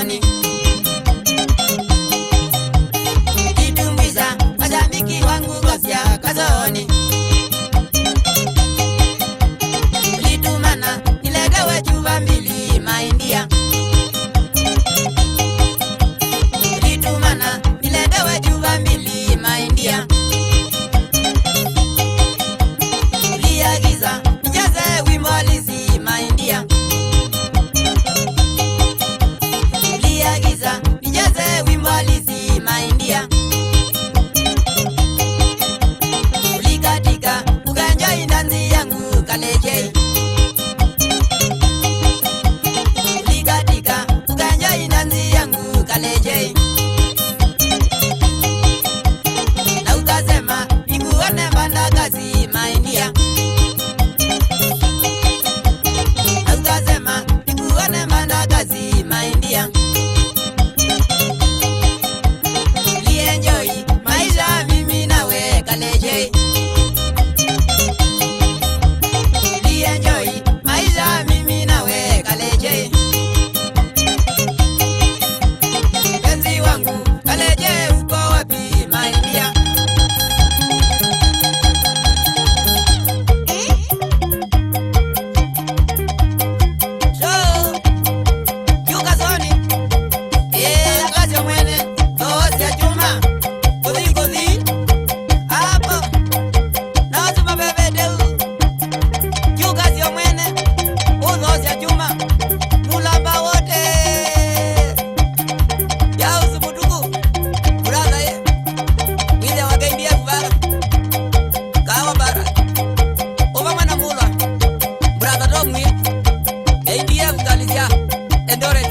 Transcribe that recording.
kazoni. Itumbiza mashabiki wangu Gosya kazoni. Ulitumana nilegewe chupa mbili maindia. Ulitumana nilegewe chupa mbili maindia. Uliagiza nijaze wimbo halisi maindia. Uliagiza nijaze wimbo halisi maindia. Ulikatika ukanjoi ndanzi yangu Kalejei. Ulikatika ukanjoi ndanzi yangu Kalejei. Na ukasema nikuone Mbandakazi maindia. Na ukasema nikuone Mbandakazi maindia. Ulienjoy maisha mimi nawe Kalejei. Ulienjoy maisha mimi nawe Kalejei. Penzi wangu Kalejei uko wapi maindia? So, yu kazoni. Kazi ya mwene Gosya chuma. Kuthi kuthi hapo na wazuma bebedeu. Yu kazi ya mwene Gosya chuma. Mulamba wote ya usubutuku brother ye ile wakaindia kubara kawa bara oba mwana mulwa brother dogmi india kutalizia endore